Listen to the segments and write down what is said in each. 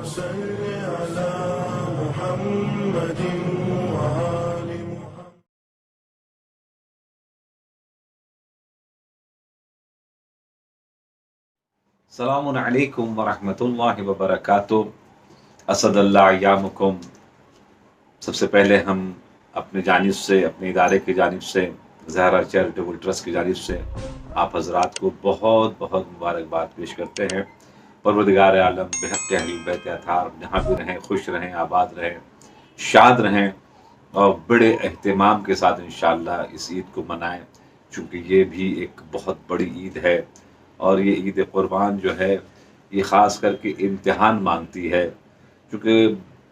صل على محمد وآل محمد. السلام علیکم ورحمۃ اللہ وبرکاتہ. اسد اللہ ایامکم. سب سے پہلے ہم اپنی جانب سے، اپنے ادارے کی جانب سے، زہرا چیریٹیبل ٹرسٹ کی جانب سے آپ حضرات کو بہت بہت مبارکباد پیش کرتے ہیں. پروردگار عالم بحق اہل بیت اطہار جہاں بھی رہیں خوش رہیں، آباد رہیں، شاد رہیں اور بڑے اہتمام کے ساتھ انشاءاللہ اس عید کو منائیں، چونکہ یہ بھی ایک بہت بڑی عید ہے. اور یہ عید قربان جو ہے یہ خاص کر کے امتحان مانگتی ہے، کیونکہ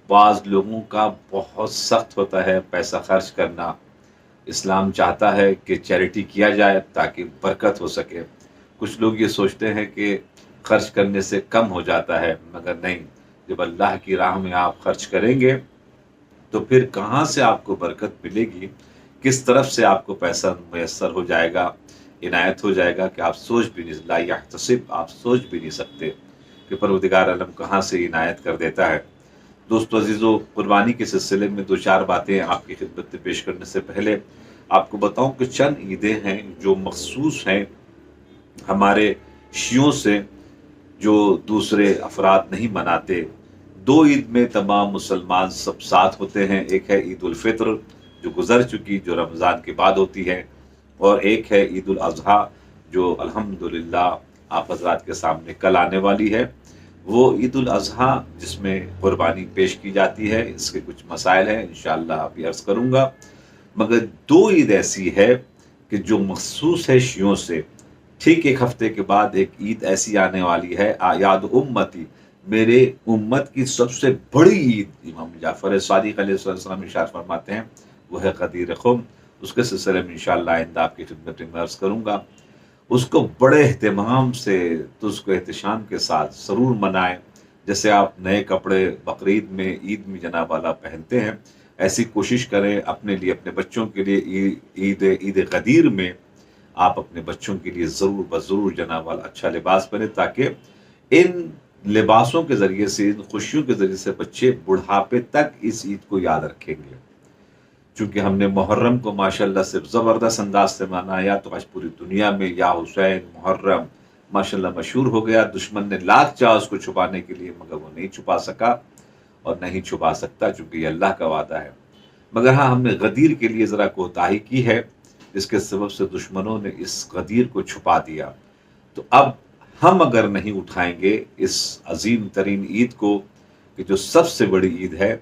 بعض لوگوں کا بہت سخت ہوتا ہے پیسہ خرچ کرنا. اسلام چاہتا ہے کہ چیریٹی کیا جائے تاکہ برکت ہو سکے. کچھ لوگ یہ سوچتے ہیں کہ خرچ کرنے سے کم ہو جاتا ہے، مگر نہیں. جب اللہ کی راہ میں آپ خرچ کریں گے تو پھر کہاں سے آپ کو برکت ملے گی، کس طرف سے آپ کو پیسہ میسر ہو جائے گا، عنایت ہو جائے گا کہ آپ سوچ بھی نہیں، لا یحتسب، آپ سوچ بھی نہیں سکتے کہ پروردگار عالم کہاں سے عنایت کر دیتا ہے. دوستو عزیزو، قربانی کے سلسلے میں دو چار باتیں آپ کی خدمت میں پیش کرنے سے پہلے آپ کو بتاؤں کہ چند عیدیں ہیں جو مخصوص ہیں ہمارے شیعوں سے، جو دوسرے افراد نہیں مناتے. دو عید میں تمام مسلمان سب ساتھ ہوتے ہیں. ایک ہے عید الفطر جو گزر چکی، جو رمضان کے بعد ہوتی ہے، اور ایک ہے عید الاضحیٰ جو الحمدللہ آپ حضرات کے سامنے کل آنے والی ہے. وہ عید الاضحیٰ جس میں قربانی پیش کی جاتی ہے، اس کے کچھ مسائل ہیں انشاءاللہ ابھی عرض کروں گا. مگر دو عید ایسی ہے کہ جو مخصوص ہے شیعوں سے. ٹھیک ایک ہفتے کے بعد ایک عید ایسی آنے والی ہے، اعیاد امتی، میرے امت کی سب سے بڑی عید. امام جعفر صادق علیہ السلام ارشاد فرماتے ہیں وہ ہے غدیر خم. اس کے سلسلے میں انشاءاللہ آئندہ آپ کی خدمت میں عرض کروں گا. اس کو بڑے اہتمام سے تو اس کو احتشام کے ساتھ ضرور منائیں. جیسے آپ نئے کپڑے بقرعید میں، عید میں جناب والا پہنتے ہیں، ایسی کوشش کریں اپنے لیے، اپنے بچوں کے لیے عید غدیر میں آپ اپنے بچوں کے لیے ضرور بضرور جناب والا اچھا لباس پہنیں، تاکہ ان لباسوں کے ذریعے سے، ان خوشیوں کے ذریعے سے بچے بڑھاپے تک اس عید کو یاد رکھیں گے. چونکہ ہم نے محرم کو ماشاءاللہ سے زبردست انداز سے منایا تو آج پوری دنیا میں یا حسین محرم ماشاءاللہ مشہور ہو گیا. دشمن نے لاکھ چاہا اس کو چھپانے کے لیے، مگر وہ نہیں چھپا سکا اور نہیں چھپا سکتا، چونکہ یہ اللہ کا وعدہ ہے. مگر ہاں، ہم نے غدیر کے لیے ذرا کوتاہی کی ہے، جس کے سبب سے دشمنوں نے اس غدیر کو چھپا دیا. تو اب ہم اگر نہیں اٹھائیں گے اس عظیم ترین عید کو کہ جو سب سے بڑی عید ہے،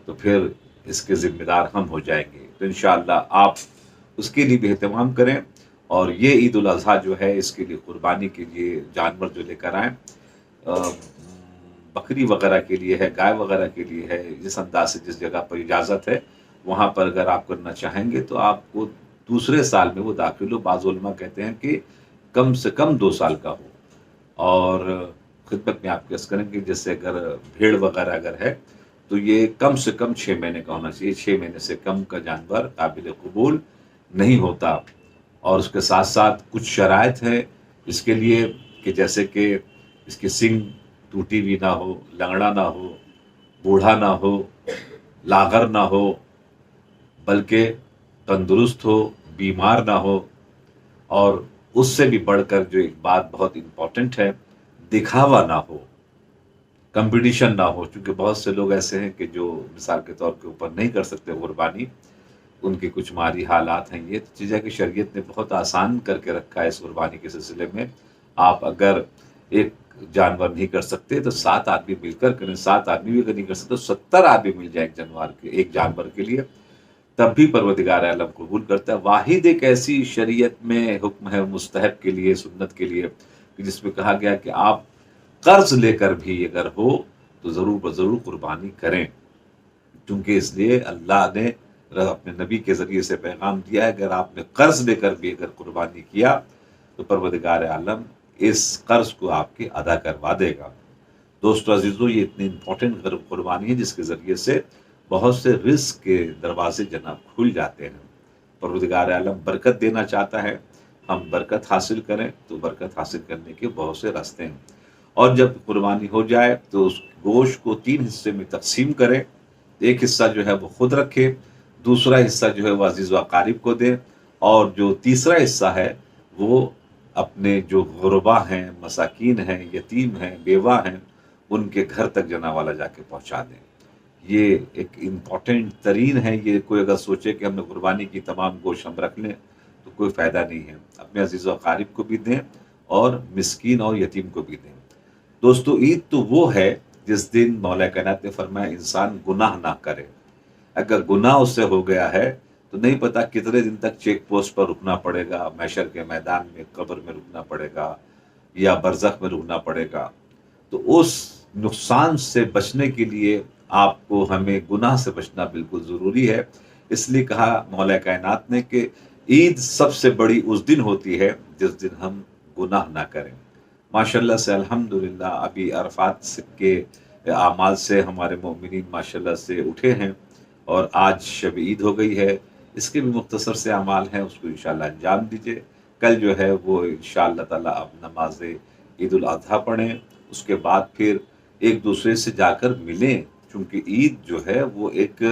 تو پھر اس کے ذمہ دار ہم ہو جائیں گے. تو انشاءاللہ آپ اس کے لیے بھی اہتمام کریں. اور یہ عید الاضحیٰ جو ہے، اس کے لیے قربانی کے لیے جانور جو لے کر آئیں، بکری وغیرہ کے لیے ہے، گائے وغیرہ کے لیے ہے. جس انداز سے جس جگہ پر اجازت ہے وہاں پر اگر آپ کرنا چاہیں گے تو آپ کو دوسرے سال میں وہ داخل ہو. بعض علماء کہتے ہیں کہ کم سے کم 2 سال کا ہو. اور خدمت میں آپ کیس کریں کہ جیسے اگر بھیڑ وغیرہ اگر ہے تو یہ کم سے کم 6 مہینے کا ہونا چاہیے. 6 مہینے سے کم کا جانور قابل قبول نہیں ہوتا. اور اس کے ساتھ ساتھ کچھ شرائط ہیں اس کے لیے کہ جیسے کہ اس کی سنگ ٹوٹی ہوئی نہ ہو، لنگڑا نہ ہو، بوڑھا نہ ہو، لاغر نہ ہو، بلکہ تندرست ہو، بیمار نہ ہو. اور اس سے بھی بڑھ کر جو ایک بات بہت امپورٹنٹ ہے، دکھاوا نہ ہو، کمپٹیشن نہ ہو. چونکہ بہت سے لوگ ایسے ہیں کہ جو مثال کے طور کے اوپر نہیں کر سکتے قربانی، ان کی کچھ ماری حالات ہیں. یہ چیز ہے کہ شریعت نے بہت آسان کر کے رکھا ہے اس قربانی کے سلسلے میں. آپ اگر ایک جانور نہیں کر سکتے تو 7 آدمی مل کر کریں. 7 آدمی بھی اگر نہیں کر سکتے تو 70 آدمی مل جائیں ایک جانور کے لیے، تب بھی پروردگار عالم قبول کرتا ہے. واحد ایک ایسی شریعت میں حکم ہے مستحب کے لیے، سنت کے لیے، جس میں کہا گیا کہ آپ قرض لے کر بھی اگر ہو تو ضرور بضرور قربانی کریں. کیونکہ اس لیے اللہ نے اپنے نبی کے ذریعے سے پیغام دیا ہے، اگر آپ نے قرض لے کر بھی اگر قربانی کیا تو پروردگار عالم اس قرض کو آپ کے ادا کروا دے گا. دوستو عزیزو، یہ اتنی امپورٹنٹ قربانی ہے جس کے ذریعے سے بہت سے رزق کے دروازے جناب کھل جاتے ہیں. پروردگار عالم برکت دینا چاہتا ہے، ہم برکت حاصل کریں تو برکت حاصل کرنے کے بہت سے راستے ہیں. اور جب قربانی ہو جائے تو اس گوشت کو 3 حصے میں تقسیم کرے، ایک حصہ جو ہے وہ خود رکھے، دوسرا حصہ جو ہے وہ عزیز و اقارب کو دے، اور جو تیسرا حصہ ہے وہ اپنے جو غربا ہیں، مساکین ہیں، یتیم ہیں، بیوہ ہیں، ان کے گھر تک جناب والا جا کے پہنچا دیں۔ یہ ایک امپورٹنٹ ترین ہے، یہ کوئی اگر سوچے کہ ہم نے قربانی کی تمام گوشت ہم رکھ لیں تو کوئی فائدہ نہیں ہے، اپنے عزیز و اقارب کو بھی دیں اور مسکین اور یتیم کو بھی دیں۔ دوستو، عید تو وہ ہے جس دن مولا کائنات نے فرمایا انسان گناہ نہ کرے۔ اگر گناہ اس سے ہو گیا ہے تو نہیں پتا کتنے دن تک چیک پوسٹ پر رکنا پڑے گا، محشر کے میدان میں، قبر میں رکنا پڑے گا یا برزخ میں رکنا پڑے گا۔ تو اس نقصان سے بچنے کے لیے آپ کو ہمیں گناہ سے بچنا بالکل ضروری ہے۔ اس لیے کہا مولا کائنات نے کہ عید سب سے بڑی اس دن ہوتی ہے جس دن ہم گناہ نہ کریں۔ ماشاءاللہ سے الحمدللہ ابھی عرفات کے اعمال سے ہمارے مومنین ماشاءاللہ سے اٹھے ہیں، اور آج شب عید ہو گئی ہے، اس کے بھی مختصر سے اعمال ہیں، اس کو انشاءاللہ انجام دیجئے۔ کل جو ہے وہ انشاءاللہ تعالیٰ اب نماز عید الاضحیٰ پڑھیں، اس کے بعد پھر ایک دوسرے سے جا کر ملیں، چونکہ عید جو ہے وہ ایک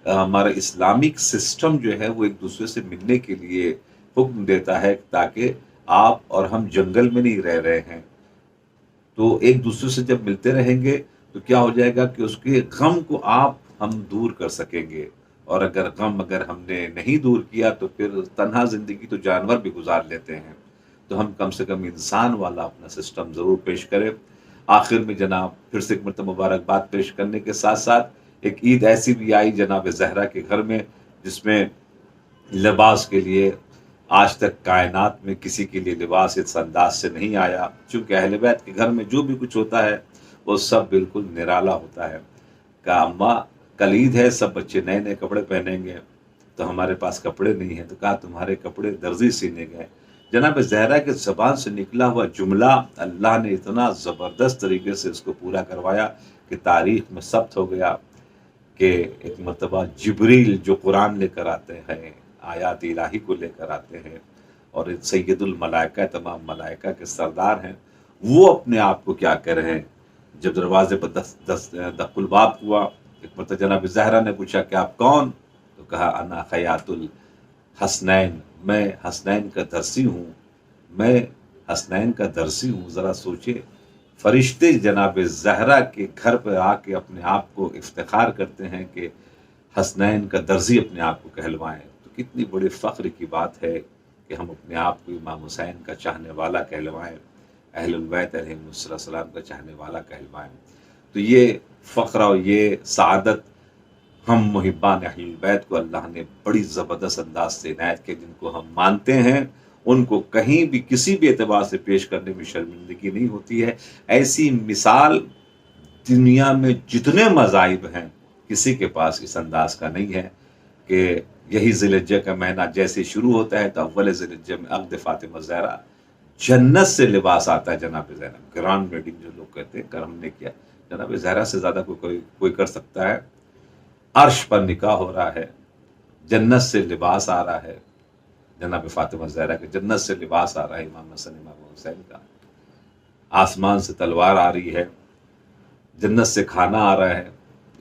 ہمارا اسلامک سسٹم جو ہے وہ ایک دوسرے سے ملنے کے لیے حکم دیتا ہے، تاکہ آپ اور ہم جنگل میں نہیں رہ رہے ہیں، تو ایک دوسرے سے جب ملتے رہیں گے تو کیا ہو جائے گا کہ اس کے غم کو آپ ہم دور کر سکیں گے، اور اگر ہم نے نہیں دور کیا تو پھر تنہا زندگی تو جانور بھی گزار لیتے ہیں، تو ہم کم سے کم انسان والا اپنا سسٹم ضرور پیش کریں۔ آخر میں جناب پھر سے ایک مرتبہ مبارکباد پیش کرنے کے ساتھ ساتھ ایک عید ایسی بھی آئی جناب زہرا کے گھر میں، جس میں لباس کے لیے آج تک کائنات میں کسی کے لیے لباس اس انداز سے نہیں آیا، چونکہ اہل بیت کے گھر میں جو بھی کچھ ہوتا ہے وہ سب بالکل نرالا ہوتا ہے۔ کہا اماں کل عید ہے، سب بچے نئے نئے کپڑے پہنیں گے، تو ہمارے پاس کپڑے نہیں ہیں، تو کہا تمہارے کپڑے درزی سینے گئے۔ جناب زہرا کے زبان سے نکلا ہوا جملہ اللہ نے اتنا زبردست طریقے سے اس کو پورا کروایا کہ تاریخ میں ثبت ہو گیا کہ ایک مرتبہ جبریل جو قرآن لے کر آتے ہیں، آیات الہی کو لے کر آتے ہیں، اور سید الملائکہ تمام ملائکہ کے سردار ہیں، وہ اپنے آپ کو کیا کر رہے ہیں، جب دروازے پر دق الباب ہوا، ایک مرتبہ جناب زہرا نے پوچھا کہ آپ کون؟ تو کہا انا خیاط الحسنین، میں حسنین کا درسی ہوں، میں حسنین کا درسی ہوں۔ ذرا سوچے، فرشتے جناب زہرا کے گھر پہ آ کے اپنے آپ کو افتخار کرتے ہیں کہ حسنین کا درزی اپنے آپ کو کہلوائیں، تو کتنی بڑی فخر کی بات ہے کہ ہم اپنے آپ کو امام حسین کا چاہنے والا کہلوائیں، اہل البیت علیہ السلام کا چاہنے والا کہلوائیں۔ تو یہ فخر اور یہ سعادت ہم محبان اہل البیت کو اللہ نے بڑی زبردست انداز سے عنایت کی، جن کو ہم مانتے ہیں ان کو کہیں بھی کسی بھی اعتبار سے پیش کرنے میں شرمندگی نہیں ہوتی ہے۔ ایسی مثال دنیا میں جتنے مذاہب ہیں کسی کے پاس اس انداز کا نہیں ہے کہ یہی ذی الحجہ کا مہینہ جیسے شروع ہوتا ہے تو اول ذی الحجہ میں عقد فاطمہ زہرا، جنت سے لباس آتا ہے جناب زہرا، گرانڈ ویڈنگ جو لوگ کہتے ہیں کر ہم نے کیا، جناب زہرا سے زیادہ کوئی کر سکتا ہے؟ عرش پر نکاح ہو رہا ہے، جنت سے لباس آ رہا ہے، جناب فاطمہ زہرا کے جنت سے لباس آ رہا ہے، امام حسن امام حسین کا، آسمان سے تلوار آ رہی ہے، جنت سے کھانا آ رہا ہے۔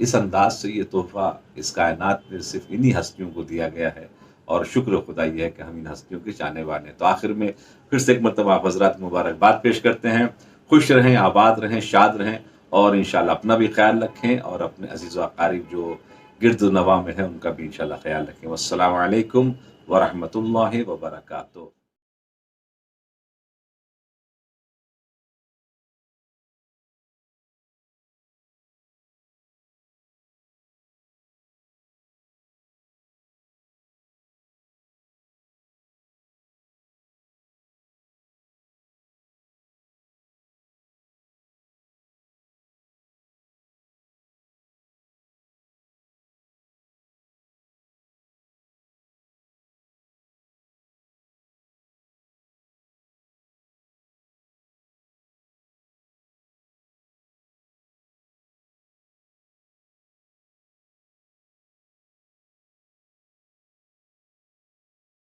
اس انداز سے یہ تحفہ اس کائنات میں صرف انہی ہستیوں کو دیا گیا ہے، اور شکر خدا یہ ہے کہ ہم ان ہستیوں کے چاہنے والے ہیں۔ تو آخر میں پھر سے ایک مرتبہ آپ حضرات مبارکباد پیش کرتے ہیں، خوش رہیں، آباد رہیں، شاد رہیں، اور انشاءاللہ اپنا بھی خیال رکھیں اور اپنے عزیز و اقارب جو گرد و نواح میں ہیں ان کا بھی انشاءاللہ خیال رکھیں۔ والسلام علیکم ورحمۃ اللہ وبرکاتہ۔